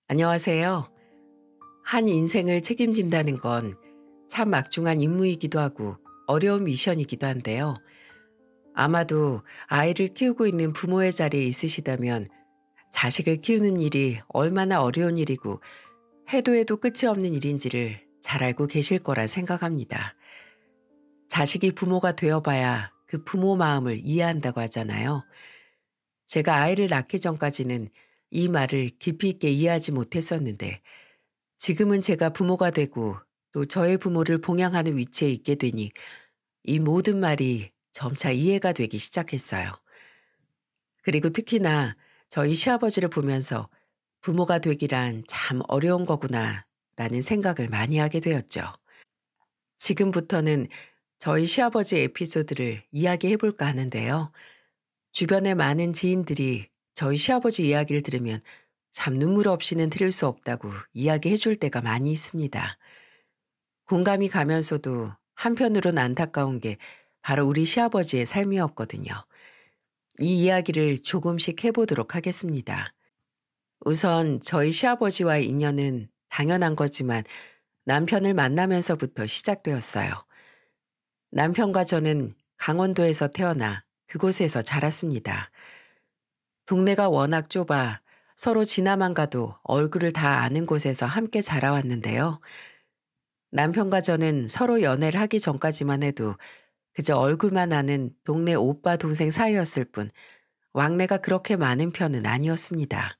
안녕하세요. 한 인생을 책임진다는 건 참 막중한 임무이기도 하고 어려운 미션이기도 한데요. 아마도 아이를 키우고 있는 부모의 자리에 있으시다면 자식을 키우는 일이 얼마나 어려운 일이고 해도 해도 끝이 없는 일인지를 잘 알고 계실 거라 생각합니다. 자식이 부모가 되어봐야 그 부모 마음을 이해한다고 하잖아요. 제가 아이를 낳기 전까지는 이 말을 깊이 있게 이해하지 못했었는데 지금은 제가 부모가 되고 또 저의 부모를 봉양하는 위치에 있게 되니 이 모든 말이 점차 이해가 되기 시작했어요. 그리고 특히나 저희 시아버지를 보면서 부모가 되기란 참 어려운 거구나 라는 생각을 많이 하게 되었죠. 지금부터는 저희 시아버지 에피소드를 이야기해 볼까 하는데요. 주변의 많은 지인들이 저희 시아버지 이야기를 들으면 참 눈물 없이는 들을 수 없다고 이야기해 줄 때가 많이 있습니다. 공감이 가면서도 한편으론 안타까운 게 바로 우리 시아버지의 삶이었거든요. 이 이야기를 조금씩 해보도록 하겠습니다. 우선 저희 시아버지와의 인연은 당연한 거지만 남편을 만나면서부터 시작되었어요. 남편과 저는 강원도에서 태어나 그곳에서 자랐습니다. 동네가 워낙 좁아 서로 지나만 가도 얼굴을 다 아는 곳에서 함께 자라왔는데요. 남편과 저는 서로 연애를 하기 전까지만 해도 그저 얼굴만 아는 동네 오빠 동생 사이였을 뿐 왕래가 그렇게 많은 편은 아니었습니다.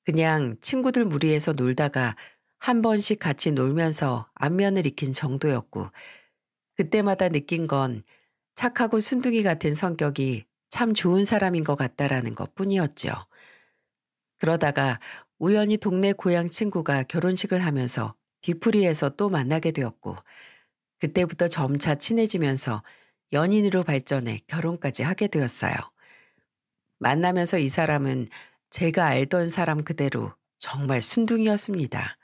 그냥 친구들 무리해서 놀다가 한 번씩 같이 놀면서 안면을 익힌 정도였고 그때마다 느낀 건 착하고 순둥이 같은 성격이 참 좋은 사람인 것 같다라는 것 뿐이었죠. 그러다가 우연히 동네 고향 친구가 결혼식을 하면서 뒤풀이에서 또 만나게 되었고 그때부터 점차 친해지면서 연인으로 발전해 결혼까지 하게 되었어요. 만나면서 이 사람은 제가 알던 사람 그대로 정말 순둥이였습니다.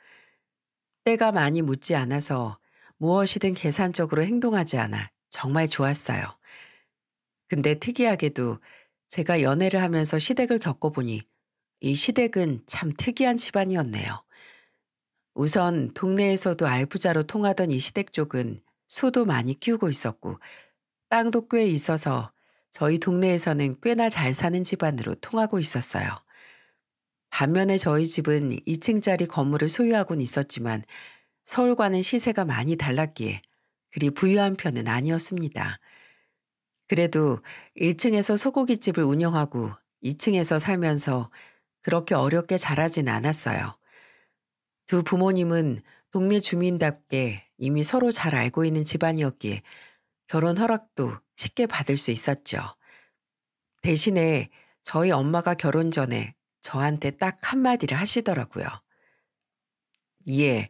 때가 많이 묻지 않아서 무엇이든 계산적으로 행동하지 않아 정말 좋았어요. 근데 특이하게도 제가 연애를 하면서 시댁을 겪어보니 이 시댁은 참 특이한 집안이었네요. 우선 동네에서도 알부자로 통하던 이 시댁 쪽은 소도 많이 키우고 있었고 땅도 꽤 있어서 저희 동네에서는 꽤나 잘 사는 집안으로 통하고 있었어요. 반면에 저희 집은 2층짜리 건물을 소유하곤 있었지만 서울과는 시세가 많이 달랐기에 그리 부유한 편은 아니었습니다. 그래도 1층에서 소고기집을 운영하고 2층에서 살면서 그렇게 어렵게 자라진 않았어요. 두 부모님은 동네 주민답게 이미 서로 잘 알고 있는 집안이었기에 결혼 허락도 쉽게 받을 수 있었죠. 대신에 저희 엄마가 결혼 전에 저한테 딱 한마디를 하시더라고요. 예,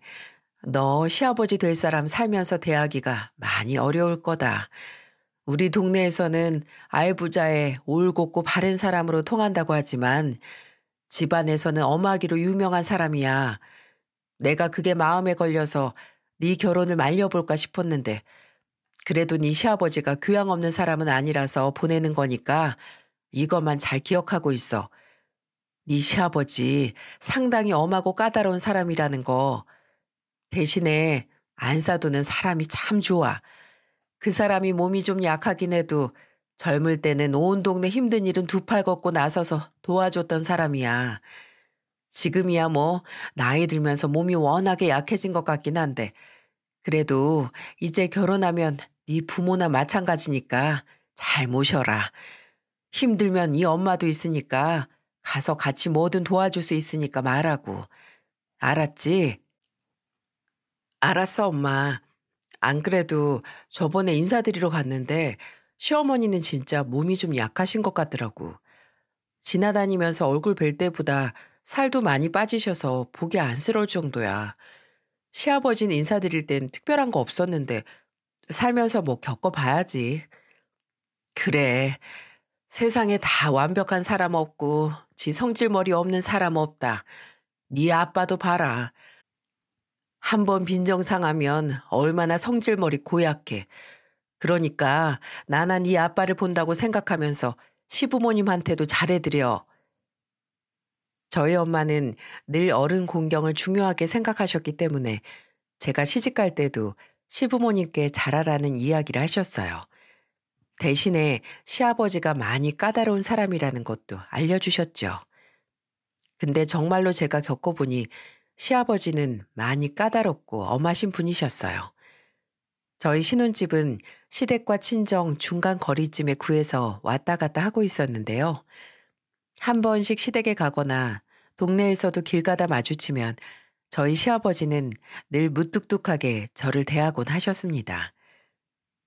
너 시아버지 될 사람 살면서 대하기가 많이 어려울 거다. 우리 동네에서는 알부자에 올곧고 바른 사람으로 통한다고 하지만 집안에서는 엄하기로 유명한 사람이야. 내가 그게 마음에 걸려서 네 결혼을 말려볼까 싶었는데 그래도 네 시아버지가 교양 없는 사람은 아니라서 보내는 거니까 이것만 잘 기억하고 있어. 네 시아버지 상당히 엄하고 까다로운 사람이라는 거. 대신에 안 사도는 사람이 참 좋아. 그 사람이 몸이 좀 약하긴 해도 젊을 때는 온 동네 힘든 일은 두 팔 걷고 나서서 도와줬던 사람이야. 지금이야 뭐 나이 들면서 몸이 워낙에 약해진 것 같긴 한데 그래도 이제 결혼하면 네 부모나 마찬가지니까 잘 모셔라. 힘들면 이 엄마도 있으니까 가서 같이 뭐든 도와줄 수 있으니까 말하고. 알았지? 알았어, 엄마. 안 그래도 저번에 인사드리러 갔는데 시어머니는 진짜 몸이 좀 약하신 것 같더라고. 지나다니면서 얼굴 뵐 때보다 살도 많이 빠지셔서 보기 안쓰러울 정도야. 시아버지는 인사드릴 땐 특별한 거 없었는데 살면서 뭐 겪어봐야지. 그래. 세상에 다 완벽한 사람 없고 지 성질머리 없는 사람 없다. 네 아빠도 봐라. 한 번 빈정상하면 얼마나 성질머리 고약해. 그러니까 나나 네 아빠를 본다고 생각하면서 시부모님한테도 잘해드려. 저희 엄마는 늘 어른 공경을 중요하게 생각하셨기 때문에 제가 시집갈 때도 시부모님께 잘하라는 이야기를 하셨어요. 대신에 시아버지가 많이 까다로운 사람이라는 것도 알려주셨죠. 근데 정말로 제가 겪어보니 시아버지는 많이 까다롭고 엄하신 분이셨어요. 저희 신혼집은 시댁과 친정 중간 거리쯤에 구해서 왔다 갔다 하고 있었는데요. 한 번씩 시댁에 가거나 동네에서도 길 가다 마주치면 저희 시아버지는 늘 무뚝뚝하게 저를 대하곤 하셨습니다.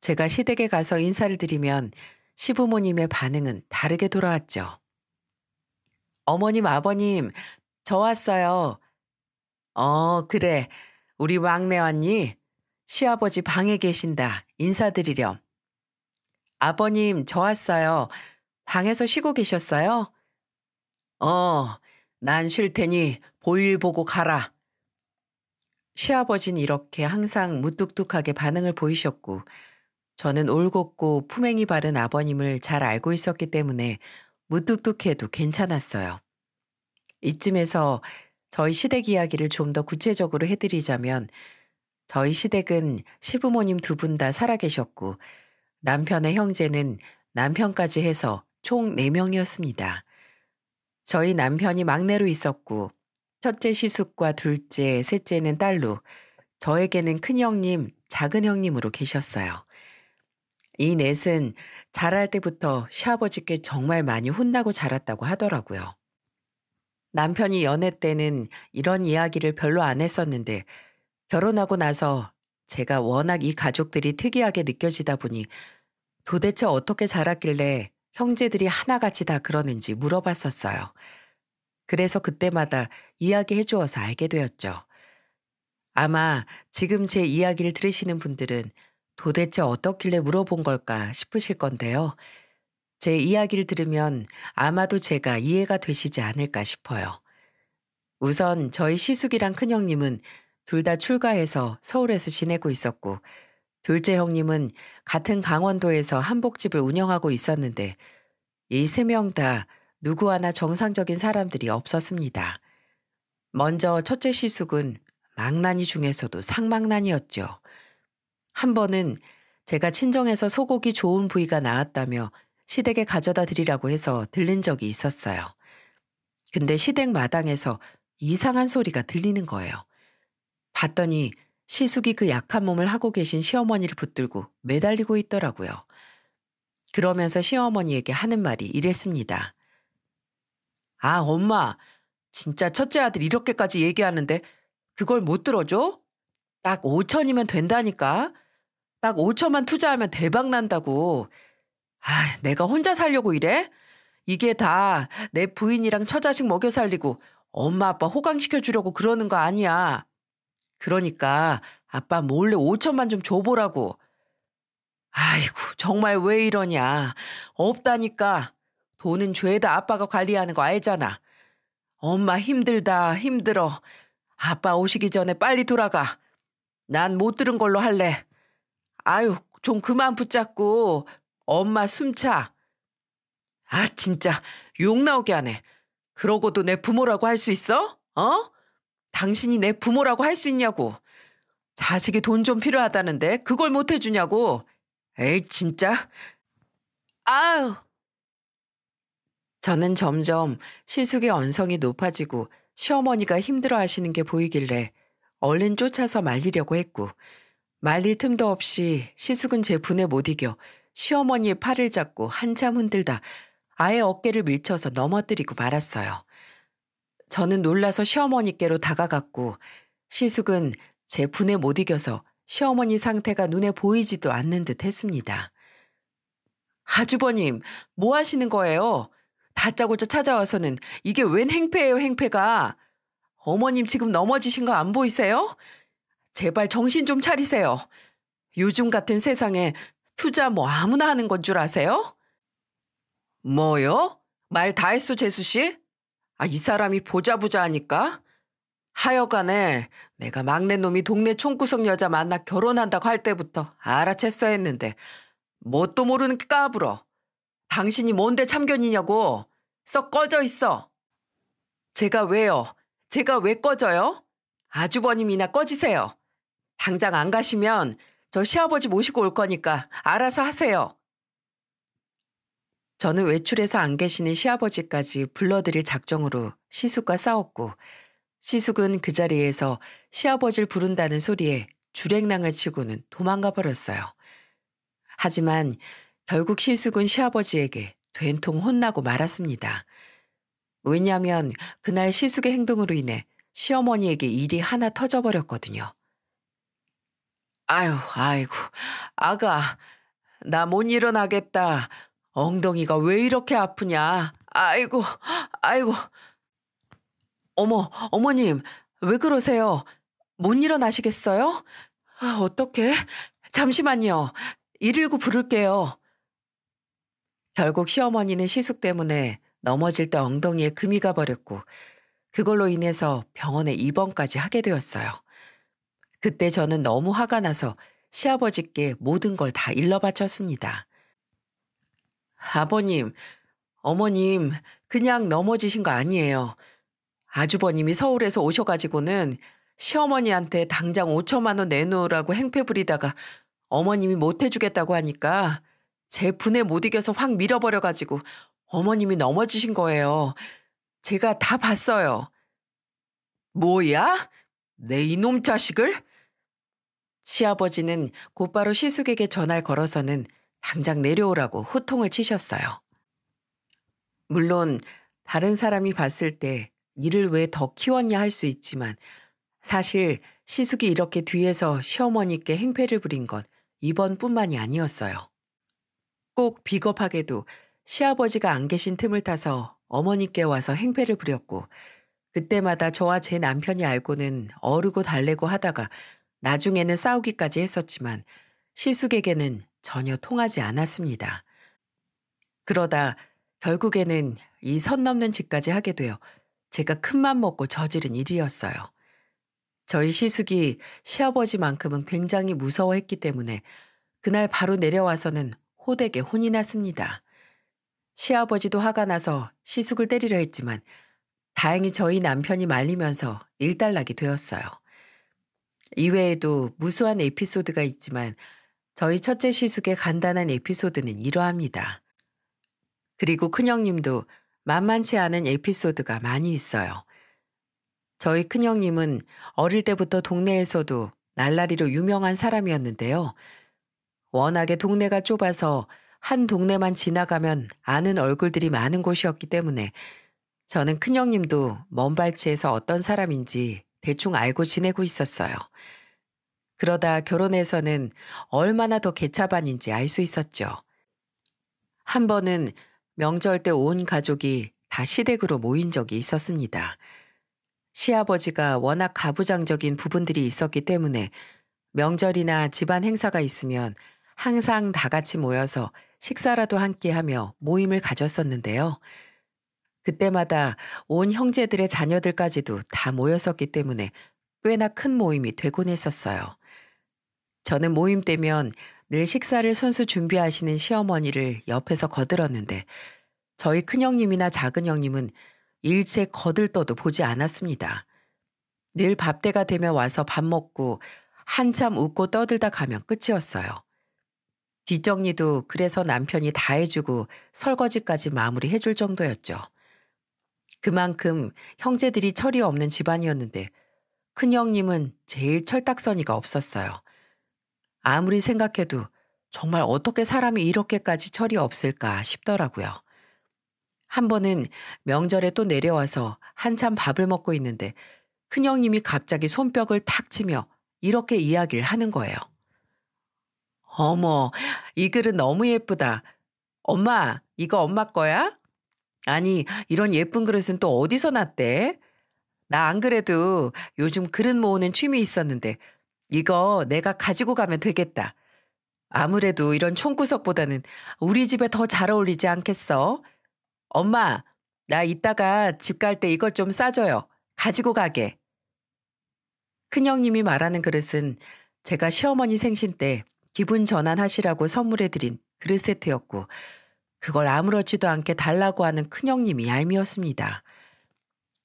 제가 시댁에 가서 인사를 드리면 시부모님의 반응은 다르게 돌아왔죠. 어머님, 아버님, 저 왔어요. 그래. 우리 막내 왔니? 시아버지 방에 계신다. 인사드리렴. 아버님, 저 왔어요. 방에서 쉬고 계셨어요? 어, 난 쉴 테니 볼일 보고 가라. 시아버지는 이렇게 항상 무뚝뚝하게 반응을 보이셨고, 저는 올곧고 품행이 바른 아버님을 잘 알고 있었기 때문에 무뚝뚝해도 괜찮았어요. 이쯤에서 저희 시댁 이야기를 좀 더 구체적으로 해드리자면, 저희 시댁은 시부모님 두 분 다 살아계셨고, 남편의 형제는 남편까지 해서 총 4명이었습니다. 저희 남편이 막내로 있었고, 첫째 시숙과 둘째, 셋째는 딸로, 저에게는 큰 형님, 작은 형님으로 계셨어요. 이 넷은 자랄 때부터 시아버지께 정말 많이 혼나고 자랐다고 하더라고요. 남편이 연애 때는 이런 이야기를 별로 안 했었는데 결혼하고 나서 제가 워낙 이 가족들이 특이하게 느껴지다 보니 도대체 어떻게 자랐길래 형제들이 하나같이 다 그러는지 물어봤었어요. 그래서 그때마다 이야기해 주어서 알게 되었죠. 아마 지금 제 이야기를 들으시는 분들은 도대체 어떻길래 물어본 걸까 싶으실 건데요. 제 이야기를 들으면 아마도 제가 이해가 되시지 않을까 싶어요. 우선 저희 시숙이랑 큰형님은 둘 다 출가해서 서울에서 지내고 있었고, 둘째 형님은 같은 강원도에서 한복집을 운영하고 있었는데, 이 세 명 다 누구 하나 정상적인 사람들이 없었습니다. 먼저 첫째 시숙은 망나니 중에서도 상망나니였죠. 한 번은 제가 친정에서 소고기 좋은 부위가 나왔다며 시댁에 가져다 드리라고 해서 들른 적이 있었어요. 근데 시댁 마당에서 이상한 소리가 들리는 거예요. 봤더니 시숙이 그 약한 몸을 하고 계신 시어머니를 붙들고 매달리고 있더라고요. 그러면서 시어머니에게 하는 말이 이랬습니다. 아, 엄마, 진짜 첫째 아들 이렇게까지 얘기하는데 그걸 못 들어줘? 딱 5천이면 된다니까. 딱 5천만 투자하면 대박 난다고. 아, 내가 혼자 살려고 이래? 이게 다 내 부인이랑 처자식 먹여 살리고 엄마 아빠 호강시켜 주려고 그러는 거 아니야. 그러니까 아빠 몰래 5천만 좀 줘보라고. 아이고, 정말 왜 이러냐. 없다니까. 돈은 죄다 아빠가 관리하는 거 알잖아. 엄마 힘들다, 힘들어. 아빠 오시기 전에 빨리 돌아가. 난 못 들은 걸로 할래. 아유, 좀 그만 붙잡고 엄마 숨차. 아, 진짜 욕 나오게 하네. 그러고도 내 부모라고 할 수 있어? 어? 당신이 내 부모라고 할 수 있냐고. 자식이 돈 좀 필요하다는데 그걸 못 해주냐고. 에이, 진짜. 아유. 저는 점점 시숙의 언성이 높아지고 시어머니가 힘들어 하시는 게 보이길래 얼른 쫓아서 말리려고 했고, 말릴 틈도 없이 시숙은 제 분에 못 이겨 시어머니의 팔을 잡고 한참 흔들다 아예 어깨를 밀쳐서 넘어뜨리고 말았어요. 저는 놀라서 시어머니께로 다가갔고, 시숙은 제 분에 못 이겨서 시어머니 상태가 눈에 보이지도 않는 듯 했습니다. 아주버님, 뭐 하시는 거예요? 다짜고짜 찾아와서는 이게 웬 행패예요, 행패가. 어머님 지금 넘어지신 거 안 보이세요? 제발 정신 좀 차리세요. 요즘 같은 세상에 투자 뭐 아무나 하는 건 줄 아세요? 뭐요? 말 다 했어, 재수 씨? 아, 이 사람이 보자보자 하니까? 하여간에 내가 막내 놈이 동네 총구석 여자 만나 결혼한다고 할 때부터 알아챘어야 했는데 뭣도 모르는 게 까불어. 당신이 뭔데 참견이냐고. 썩 꺼져 있어. 제가 왜요? 제가 왜 꺼져요? 아주버님이나 꺼지세요. 당장 안 가시면 저 시아버지 모시고 올 거니까 알아서 하세요. 저는 외출해서 안 계시는 시아버지까지 불러드릴 작정으로 시숙과 싸웠고, 시숙은 그 자리에서 시아버지를 부른다는 소리에 주랭랑을 치고는 도망가 버렸어요. 하지만 결국 시숙은 시아버지에게 된통 혼나고 말았습니다. 왜냐하면 그날 시숙의 행동으로 인해 시어머니에게 일이 하나 터져버렸거든요. 아유, 아이고, 아가, 나 못 일어나겠다. 엉덩이가 왜 이렇게 아프냐? 아이고, 아이고. 어머, 어머님, 왜 그러세요? 못 일어나시겠어요? 아, 어떡해? 잠시만요. 119 부를게요. 결국 시어머니는 시숙 때문에 넘어질 때 엉덩이에 금이 가버렸고, 그걸로 인해서 병원에 입원까지 하게 되었어요. 그때 저는 너무 화가 나서 시아버지께 모든 걸 다 일러 바쳤습니다. 아버님, 어머님, 그냥 넘어지신 거 아니에요. 아주버님이 서울에서 오셔가지고는 시어머니한테 당장 5천만 원 내놓으라고 행패 부리다가 어머님이 못 해주겠다고 하니까 제 분에 못 이겨서 확 밀어버려가지고 어머님이 넘어지신 거예요. 제가 다 봤어요. 뭐야? 내 이놈 자식을? 시아버지는 곧바로 시숙에게 전화를 걸어서는 당장 내려오라고 호통을 치셨어요. 물론 다른 사람이 봤을 때 일을 왜 더 키웠냐 할 수 있지만 사실 시숙이 이렇게 뒤에서 시어머니께 행패를 부린 건 이번뿐만이 아니었어요. 꼭 비겁하게도 시아버지가 안 계신 틈을 타서 어머니께 와서 행패를 부렸고 그때마다 저와 제 남편이 알고는 어르고 달래고 하다가 나중에는 싸우기까지 했었지만 시숙에게는 전혀 통하지 않았습니다. 그러다 결국에는 이 선 넘는 짓까지 하게 되어 제가 큰맘 먹고 저지른 일이었어요. 저희 시숙이 시아버지만큼은 굉장히 무서워했기 때문에 그날 바로 내려와서는 호되게 혼이 났습니다. 시아버지도 화가 나서 시숙을 때리려 했지만 다행히 저희 남편이 말리면서 일단락이 되었어요. 이외에도 무수한 에피소드가 있지만 저희 첫째 시숙의 간단한 에피소드는 이러합니다. 그리고 큰형님도 만만치 않은 에피소드가 많이 있어요. 저희 큰형님은 어릴 때부터 동네에서도 날라리로 유명한 사람이었는데요. 워낙에 동네가 좁아서 한 동네만 지나가면 아는 얼굴들이 많은 곳이었기 때문에 저는 큰형님도 먼 발치에서 어떤 사람인지 대충 알고 지내고 있었어요. 그러다 결혼해서는 얼마나 더 개차반인지 알 수 있었죠. 한 번은 명절 때 온 가족이 다 시댁으로 모인 적이 있었습니다. 시아버지가 워낙 가부장적인 부분들이 있었기 때문에 명절이나 집안 행사가 있으면 항상 다 같이 모여서 식사라도 함께 하며 모임을 가졌었는데요. 그때마다 온 형제들의 자녀들까지도 다 모였었기 때문에 꽤나 큰 모임이 되곤 했었어요. 저는 모임 때면 늘 식사를 손수 준비하시는 시어머니를 옆에서 거들었는데 저희 큰형님이나 작은형님은 일체 거들떠도 보지 않았습니다. 늘 밥때가 되면 와서 밥 먹고 한참 웃고 떠들다 가면 끝이었어요. 뒷정리도 그래서 남편이 다 해주고 설거지까지 마무리해줄 정도였죠. 그만큼 형제들이 철이 없는 집안이었는데 큰형님은 제일 철딱서니가 없었어요. 아무리 생각해도 정말 어떻게 사람이 이렇게까지 철이 없을까 싶더라고요. 한 번은 명절에 또 내려와서 한참 밥을 먹고 있는데 큰형님이 갑자기 손뼉을 탁 치며 이렇게 이야기를 하는 거예요. 어머, 이 그릇 너무 예쁘다. 엄마, 이거 엄마 거야? 아니, 이런 예쁜 그릇은 또 어디서 났대? 나 안 그래도 요즘 그릇 모으는 취미 있었는데 이거 내가 가지고 가면 되겠다. 아무래도 이런 총구석보다는 우리 집에 더 잘 어울리지 않겠어? 엄마, 나 이따가 집 갈 때 이것 좀 싸줘요. 가지고 가게. 큰형님이 말하는 그릇은 제가 시어머니 생신 때 기분 전환하시라고 선물해드린 그릇 세트였고 그걸 아무렇지도 않게 달라고 하는 큰형님이 얄미웠습니다.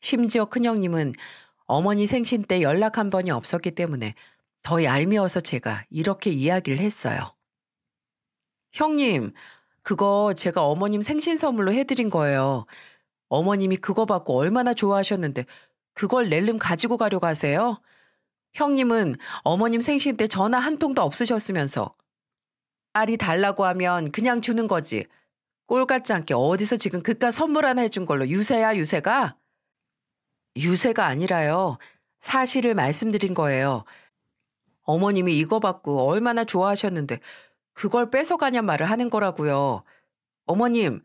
심지어 큰형님은 어머니 생신 때 연락 한 번이 없었기 때문에 더 얄미워서 제가 이렇게 이야기를 했어요. 형님, 그거 제가 어머님 생신 선물로 해드린 거예요. 어머님이 그거 받고 얼마나 좋아하셨는데 그걸 낼름 가지고 가려고 하세요? 형님은 어머님 생신 때 전화 한 통도 없으셨으면서 딸이 달라고 하면 그냥 주는 거지. 꼴 같지 않게 어디서 지금 그깟 선물 하나 해준 걸로 유세야, 유세가? 유세가 아니라요. 사실을 말씀드린 거예요. 어머님이 이거 받고 얼마나 좋아하셨는데 그걸 뺏어가냔 말을 하는 거라고요. 어머님,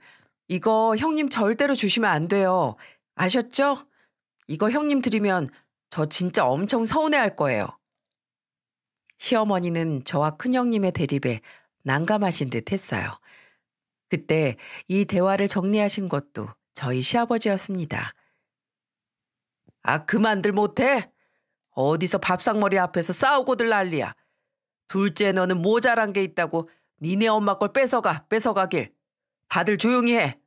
이거 형님 절대로 주시면 안 돼요. 아셨죠? 이거 형님 드리면 저 진짜 엄청 서운해할 거예요. 시어머니는 저와 큰형님의 대립에 난감하신 듯 했어요. 그때 이 대화를 정리하신 것도 저희 시아버지였습니다. 아, 그만들 못해? 어디서 밥상머리 앞에서 싸우고들 난리야. 둘째 너는 모자란 게 있다고 니네 엄마 걸 뺏어가길. 다들 조용히 해.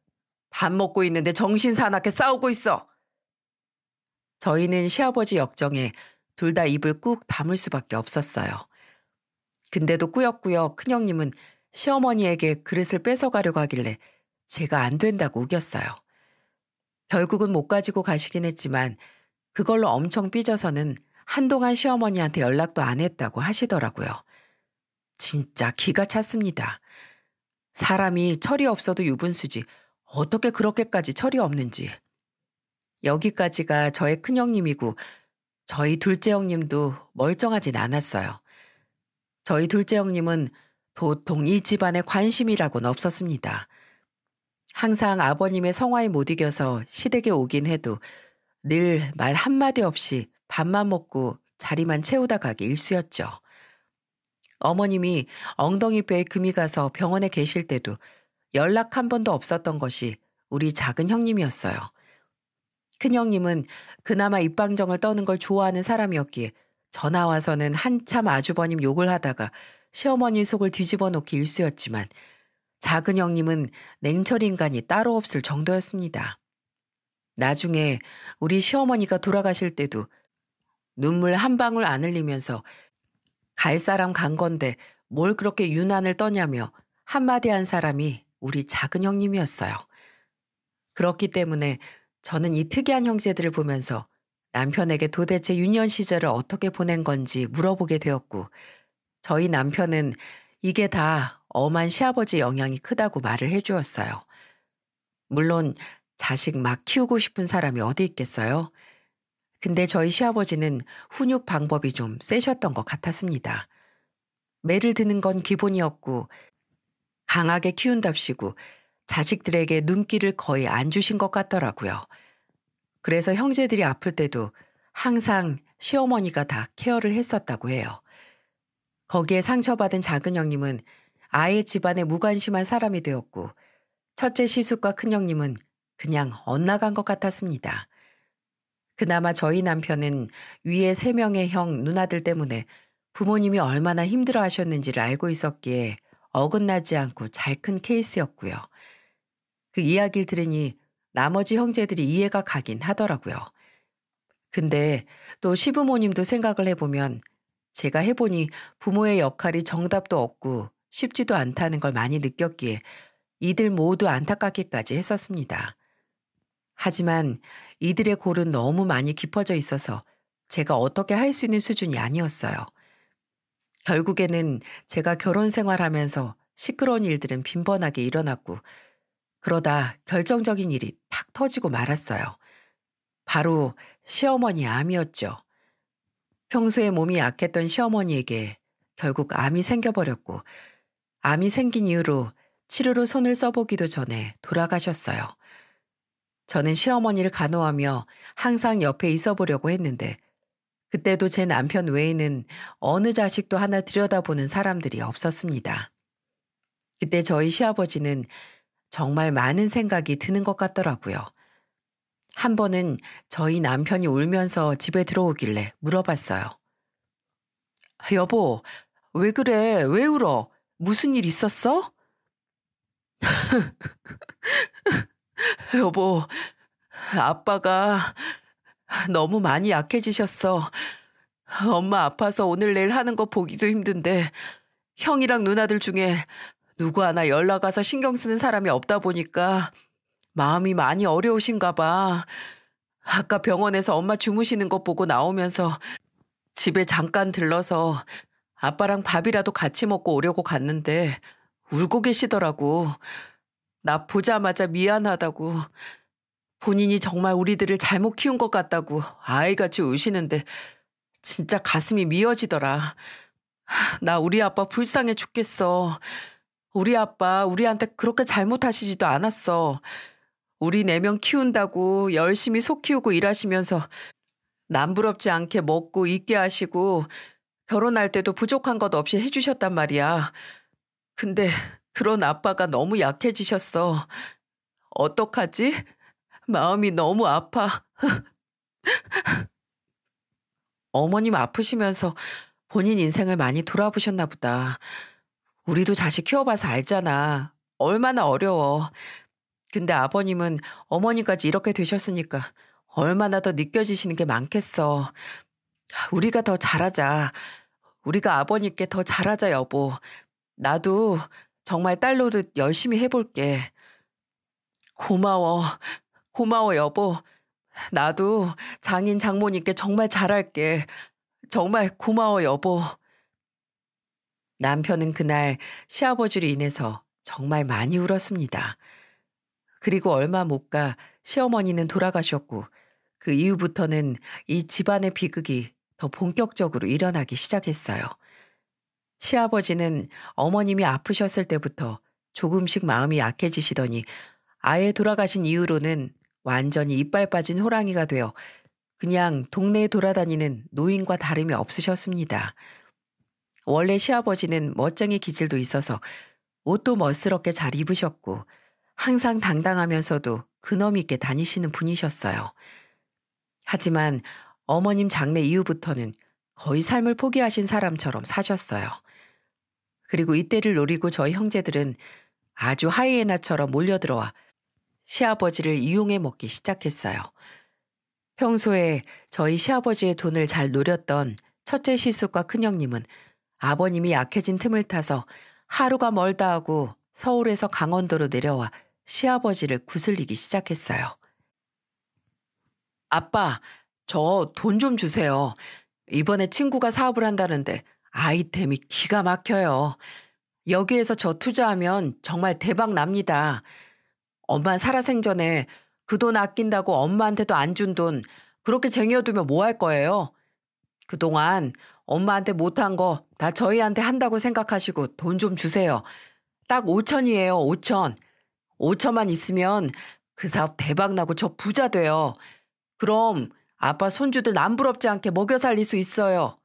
밥 먹고 있는데 정신 사납게 싸우고 있어. 저희는 시아버지 역정에 둘 다 입을 꾹 다물 수밖에 없었어요. 근데도 꾸역꾸역 큰형님은 시어머니에게 그릇을 뺏어가려고 하길래 제가 안 된다고 우겼어요. 결국은 못 가지고 가시긴 했지만 그걸로 엄청 삐져서는 한동안 시어머니한테 연락도 안 했다고 하시더라고요. 진짜 기가 찼습니다. 사람이 철이 없어도 유분수지 어떻게 그렇게까지 철이 없는지. 여기까지가 저의 큰형님이고 저희 둘째 형님도 멀쩡하진 않았어요. 저희 둘째 형님은 도통 이 집안의 관심이라고는 없었습니다. 항상 아버님의 성화에 못 이겨서 시댁에 오긴 해도 늘 말 한마디 없이 밥만 먹고 자리만 채우다 가기 일쑤였죠. 어머님이 엉덩이뼈에 금이 가서 병원에 계실 때도 연락 한 번도 없었던 것이 우리 작은 형님이었어요. 큰형님은 그나마 입방정을 떠는 걸 좋아하는 사람이었기에 전화 와서는 한참 아주버님 욕을 하다가 시어머니 속을 뒤집어 놓기 일쑤였지만 작은 형님은 냉철 인간이 따로 없을 정도였습니다. 나중에 우리 시어머니가 돌아가실 때도 눈물 한 방울 안 흘리면서 갈 사람 간 건데 뭘 그렇게 유난을 떠냐며 한마디 한 사람이 우리 작은 형님이었어요. 그렇기 때문에 저는 이 특이한 형제들을 보면서 남편에게 도대체 유년 시절을 어떻게 보낸 건지 물어보게 되었고 저희 남편은 이게 다 엄한 시아버지 영향이 크다고 말을 해주었어요. 물론 자식 막 키우고 싶은 사람이 어디 있겠어요? 근데 저희 시아버지는 훈육 방법이 좀 세셨던 것 같았습니다. 매를 드는 건 기본이었고 강하게 키운답시고 자식들에게 눈길을 거의 안 주신 것 같더라고요. 그래서 형제들이 아플 때도 항상 시어머니가 다 케어를 했었다고 해요. 거기에 상처받은 작은 형님은 아예 집안에 무관심한 사람이 되었고 첫째 시숙과 큰 형님은 그냥 엇나간 것 같았습니다. 그나마 저희 남편은 위에 3명의 형 누나들 때문에 부모님이 얼마나 힘들어 하셨는지를 알고 있었기에 어긋나지 않고 잘 큰 케이스였고요. 그 이야기를 들으니 나머지 형제들이 이해가 가긴 하더라고요. 근데 또 시부모님도 생각을 해보면 제가 해보니 부모의 역할이 정답도 없고 쉽지도 않다는 걸 많이 느꼈기에 이들 모두 안타깝기까지 했었습니다. 하지만 이들의 골은 너무 많이 깊어져 있어서 제가 어떻게 할 수 있는 수준이 아니었어요. 결국에는 제가 결혼 생활하면서 시끄러운 일들은 빈번하게 일어났고 그러다 결정적인 일이 탁 터지고 말았어요. 바로 시어머니 암이었죠. 평소에 몸이 약했던 시어머니에게 결국 암이 생겨버렸고 암이 생긴 이후로 치료로 손을 써보기도 전에 돌아가셨어요. 저는 시어머니를 간호하며 항상 옆에 있어 보려고 했는데 그때도 제 남편 외에는 어느 자식도 하나 들여다보는 사람들이 없었습니다. 그때 저희 시아버지는 정말 많은 생각이 드는 것 같더라고요. 한 번은 저희 남편이 울면서 집에 들어오길래 물어봤어요. 여보, 왜 그래? 왜 울어? 무슨 일 있었어? 여보, 아빠가 너무 많이 약해지셨어. 엄마 아파서 오늘 내일 하는 거 보기도 힘든데 형이랑 누나들 중에 누구 하나 연락 와서 신경 쓰는 사람이 없다 보니까 마음이 많이 어려우신가 봐. 아까 병원에서 엄마 주무시는 거 보고 나오면서 집에 잠깐 들러서 아빠랑 밥이라도 같이 먹고 오려고 갔는데 울고 계시더라고. 나 보자마자 미안하다고. 본인이 정말 우리들을 잘못 키운 것 같다고 아이같이 우시는데 진짜 가슴이 미어지더라. 나 우리 아빠 불쌍해 죽겠어. 우리 아빠 우리한테 그렇게 잘못하시지도 않았어. 우리 4명 키운다고 열심히 속 키우고 일하시면서 남부럽지 않게 먹고 입게 하시고 결혼할 때도 부족한 것 없이 해주셨단 말이야. 근데 그런 아빠가 너무 약해지셨어. 어떡하지? 마음이 너무 아파. 어머님 아프시면서 본인 인생을 많이 돌아보셨나 보다. 우리도 자식 키워봐서 알잖아. 얼마나 어려워. 근데 아버님은 어머니까지 이렇게 되셨으니까 얼마나 더 느껴지시는 게 많겠어. 우리가 더 잘하자. 우리가 아버님께 더 잘하자, 여보. 나도 정말 딸 노릇 열심히 해볼게. 고마워. 고마워, 여보. 나도 장인 장모님께 정말 잘할게. 정말 고마워, 여보. 남편은 그날 시아버지로 인해서 정말 많이 울었습니다. 그리고 얼마 못 가 시어머니는 돌아가셨고 그 이후부터는 이 집안의 비극이 더 본격적으로 일어나기 시작했어요. 시아버지는 어머님이 아프셨을 때부터 조금씩 마음이 약해지시더니 아예 돌아가신 이후로는 완전히 이빨 빠진 호랑이가 되어 그냥 동네에 돌아다니는 노인과 다름이 없으셨습니다. 원래 시아버지는 멋쟁이 기질도 있어서 옷도 멋스럽게 잘 입으셨고 항상 당당하면서도 근엄 있게 다니시는 분이셨어요. 하지만 어머님 장례 이후부터는 거의 삶을 포기하신 사람처럼 사셨어요. 그리고 이때를 노리고 저희 형제들은 아주 하이에나처럼 몰려들어와 시아버지를 이용해 먹기 시작했어요. 평소에 저희 시아버지의 돈을 잘 노렸던 첫째 시숙과 큰형님은 아버님이 약해진 틈을 타서 하루가 멀다 하고 서울에서 강원도로 내려와 시아버지를 구슬리기 시작했어요. 아빠, 저 돈 좀 주세요. 이번에 친구가 사업을 한다는데 아이템이 기가 막혀요. 여기에서 저 투자하면 정말 대박 납니다. 엄마 살아생전에 그 돈 아낀다고 엄마한테도 안 준 돈 그렇게 쟁여두면 뭐 할 거예요? 그동안 엄마한테 못한 거 다 저희한테 한다고 생각하시고 돈 좀 주세요. 딱 5천이에요, 5천. 5천만 있으면 그 사업 대박 나고 저 부자 돼요. 그럼 아빠 손주들 남부럽지 않게 먹여 살릴 수 있어요.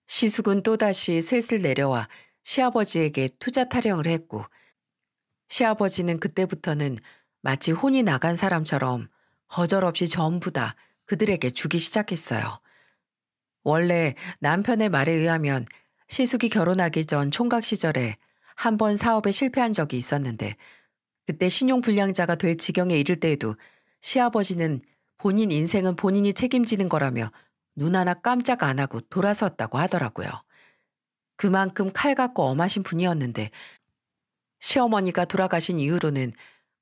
시숙은 또다시 슬슬 내려와 시아버지에게 투자 타령을 했고 시아버지는 그때부터는 마치 혼이 나간 사람처럼 거절없이 전부 다 그들에게 주기 시작했어요. 원래 남편의 말에 의하면 시숙이 결혼하기 전 총각 시절에 한 번 사업에 실패한 적이 있었는데 그때 신용불량자가 될 지경에 이를 때에도 시아버지는 본인 인생은 본인이 책임지는 거라며 눈 하나 깜짝 안 하고 돌아섰다고 하더라고요. 그만큼 칼 같고 엄하신 분이었는데 시어머니가 돌아가신 이후로는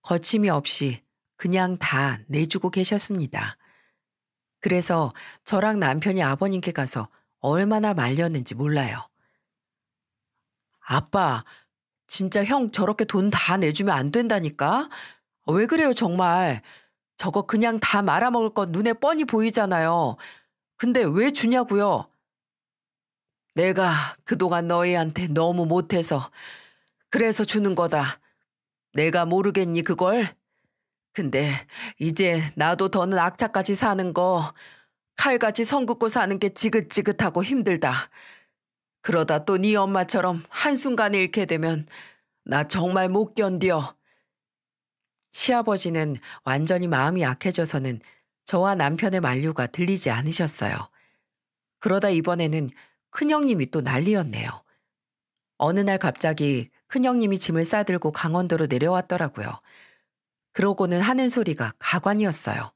거침이 없이 그냥 다 내주고 계셨습니다. 그래서 저랑 남편이 아버님께 가서 얼마나 말렸는지 몰라요. 아빠, 진짜 형 저렇게 돈 다 내주면 안 된다니까? 왜 그래요, 정말? 저거 그냥 다 말아먹을 건 눈에 뻔히 보이잖아요. 근데 왜 주냐고요? 내가 그동안 너희한테 너무 못해서 그래서 주는 거다. 내가 모르겠니 그걸? 근데 이제 나도 더는 악착같이 사는 거 칼같이 선 긋고 사는 게 지긋지긋하고 힘들다. 그러다 또 네 엄마처럼 한순간에 잃게 되면 나 정말 못 견뎌. 시아버지는 완전히 마음이 약해져서는 저와 남편의 만류가 들리지 않으셨어요. 그러다 이번에는 큰형님이 또 난리였네요. 어느 날 갑자기 큰형님이 짐을 싸들고 강원도로 내려왔더라고요. 그러고는 하는 소리가 가관이었어요.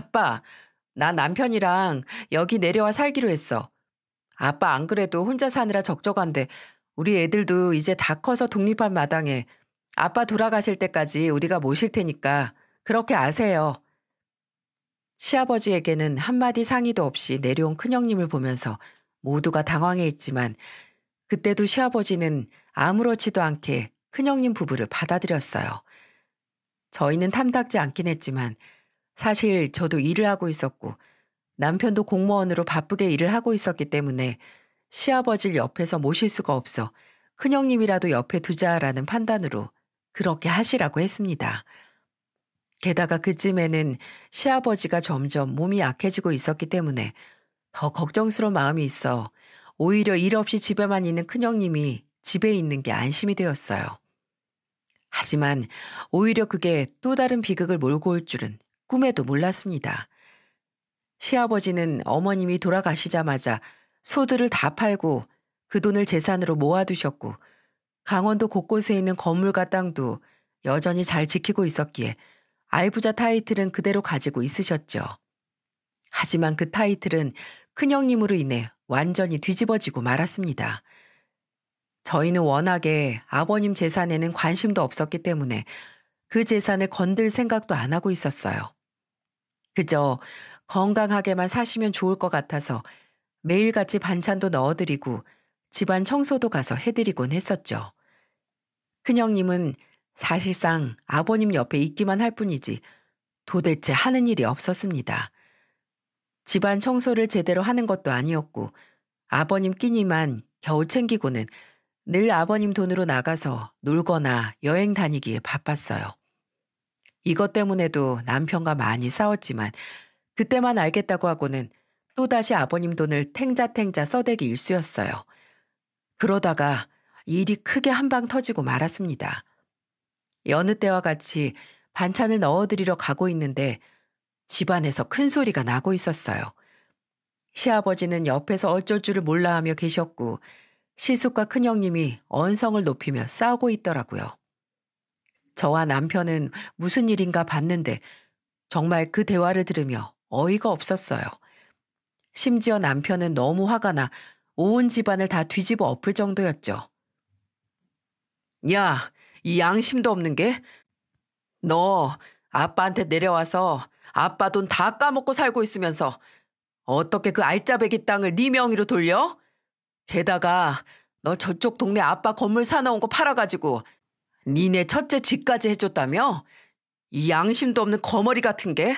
아빠, 나 남편이랑 여기 내려와 살기로 했어. 아빠 안 그래도 혼자 사느라 적적한데 우리 애들도 이제 다 커서 독립한 마당에 아빠 돌아가실 때까지 우리가 모실 테니까 그렇게 아세요. 시아버지에게는 한마디 상의도 없이 내려온 큰형님을 보면서 모두가 당황해 있지만 그때도 시아버지는 아무렇지도 않게 큰형님 부부를 받아들였어요. 저희는 탐탁지 않긴 했지만 사실 저도 일을 하고 있었고 남편도 공무원으로 바쁘게 일을 하고 있었기 때문에 시아버지를 옆에서 모실 수가 없어 큰형님이라도 옆에 두자라는 판단으로 그렇게 하시라고 했습니다. 게다가 그쯤에는 시아버지가 점점 몸이 약해지고 있었기 때문에 더 걱정스러운 마음이 있어 오히려 일 없이 집에만 있는 큰형님이 집에 있는 게 안심이 되었어요. 하지만 오히려 그게 또 다른 비극을 몰고 올 줄은 꿈에도 몰랐습니다. 시아버지는 어머님이 돌아가시자마자 소들을 다 팔고 그 돈을 재산으로 모아두셨고 강원도 곳곳에 있는 건물과 땅도 여전히 잘 지키고 있었기에 알부자 타이틀은 그대로 가지고 있으셨죠. 하지만 그 타이틀은 큰형님으로 인해 완전히 뒤집어지고 말았습니다. 저희는 워낙에 아버님 재산에는 관심도 없었기 때문에 그 재산을 건들 생각도 안 하고 있었어요. 그저 건강하게만 사시면 좋을 것 같아서 매일같이 반찬도 넣어드리고 집안 청소도 가서 해드리곤 했었죠. 큰형님은 사실상 아버님 옆에 있기만 할 뿐이지 도대체 하는 일이 없었습니다. 집안 청소를 제대로 하는 것도 아니었고 아버님 끼니만 겨우 챙기고는 늘 아버님 돈으로 나가서 놀거나 여행 다니기에 바빴어요. 이것 때문에도 남편과 많이 싸웠지만 그때만 알겠다고 하고는 또다시 아버님 돈을 탱자탱자 써대기 일쑤였어요. 그러다가 일이 크게 한 방 터지고 말았습니다. 여느 때와 같이 반찬을 넣어드리러 가고 있는데 집안에서 큰 소리가 나고 있었어요. 시아버지는 옆에서 어쩔 줄을 몰라 하며 계셨고 시숙과 큰형님이 언성을 높이며 싸우고 있더라고요. 저와 남편은 무슨 일인가 봤는데 정말 그 대화를 들으며 어이가 없었어요. 심지어 남편은 너무 화가 나 온 집안을 다 뒤집어 엎을 정도였죠. 야, 이 양심도 없는 게? 너 아빠한테 내려와서 아빠 돈 다 까먹고 살고 있으면서 어떻게 그 알짜배기 땅을 네 명의로 돌려? 게다가 너 저쪽 동네 아빠 건물 사놓은 거 팔아가지고 니네 첫째 집까지 해줬다며? 이 양심도 없는 거머리 같은 게?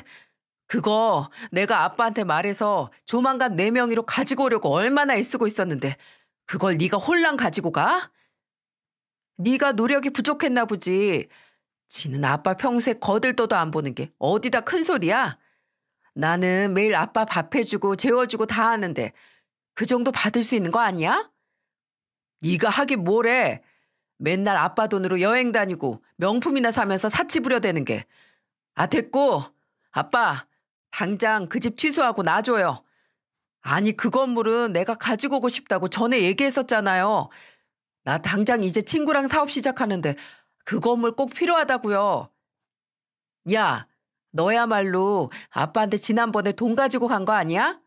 그거 내가 아빠한테 말해서 조만간 내 명의로 가지고 오려고 얼마나 애쓰고 있었는데 그걸 네가 홀랑 가지고 가? 네가 노력이 부족했나 보지. 지는 아빠 평소에 거들떠도 안 보는 게 어디다 큰 소리야? 나는 매일 아빠 밥 해주고 재워주고 다 하는데 그 정도 받을 수 있는 거 아니야? 네가 하긴 뭐래. 맨날 아빠 돈으로 여행 다니고 명품이나 사면서 사치 부려대는 게. 아, 됐고. 아빠, 당장 그 집 취소하고 놔줘요. 아니, 그 건물은 내가 가지고 오고 싶다고 전에 얘기했었잖아요. 나 당장 이제 친구랑 사업 시작하는데 그 건물 꼭 필요하다고요. 야, 너야말로 아빠한테 지난번에 돈 가지고 간 거 아니야?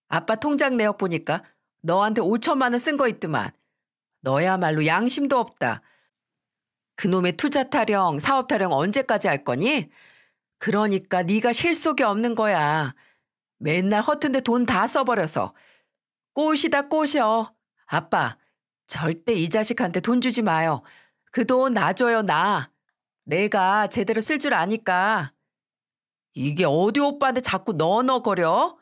아빠 통장 내역 보니까 너한테 5천만 원 쓴 거 있더만. 너야말로 양심도 없다. 그놈의 투자 타령, 사업 타령 언제까지 할 거니? 그러니까 네가 실속이 없는 거야. 맨날 허튼데 돈 다 써버려서. 꼬시다 꼬셔. 아빠, 절대 이 자식한테 돈 주지 마요. 그 돈 놔줘요, 나. 내가 제대로 쓸 줄 아니까. 이게 어디 오빠한테 자꾸 너너거려?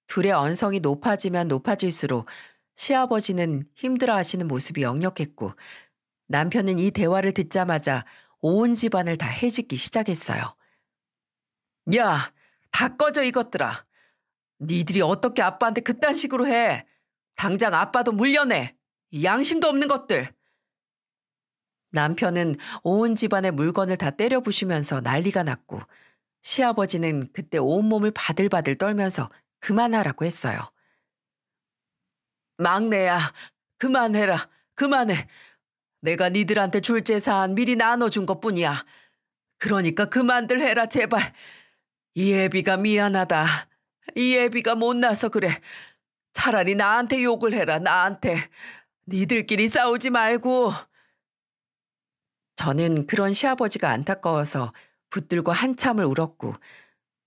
둘의 언성이 높아지면 높아질수록 시아버지는 힘들어하시는 모습이 역력했고 남편은 이 대화를 듣자마자 온 집안을 다 해짓기 시작했어요. 야, 다 꺼져 이것들아. 니들이 어떻게 아빠한테 그딴 식으로 해. 당장 아빠도 물려내. 이 양심도 없는 것들. 남편은 온 집안의 물건을 다 때려 부수면서 난리가 났고 시아버지는 그때 온몸을 바들바들 떨면서 그만하라고 했어요. 막내야, 그만해라. 그만해. 내가 니들한테 줄 재산 미리 나눠준 것뿐이야. 그러니까 그만들 해라 제발. 이 애비가 미안하다. 이 애비가 못나서 그래. 차라리 나한테 욕을 해라, 나한테. 니들끼리 싸우지 말고. 저는 그런 시아버지가 안타까워서 붙들고 한참을 울었고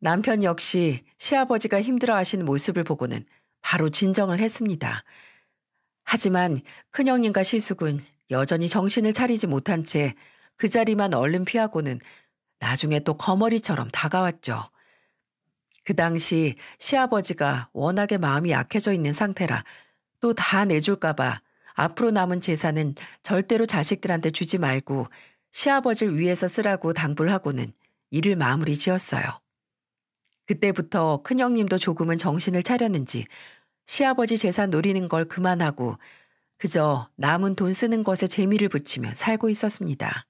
남편 역시 시아버지가 힘들어하시는 모습을 보고는 바로 진정을 했습니다. 하지만 큰형님과 시숙은 여전히 정신을 차리지 못한 채 그 자리만 얼른 피하고는 나중에 또 거머리처럼 다가왔죠. 그 당시 시아버지가 워낙에 마음이 약해져 있는 상태라 또 다 내줄까봐 앞으로 남은 재산은 절대로 자식들한테 주지 말고 시아버지를 위해서 쓰라고 당부를 하고는 일을 마무리 지었어요. 그때부터 큰형님도 조금은 정신을 차렸는지 시아버지 재산 노리는 걸 그만하고 그저 남은 돈 쓰는 것에 재미를 붙이며 살고 있었습니다.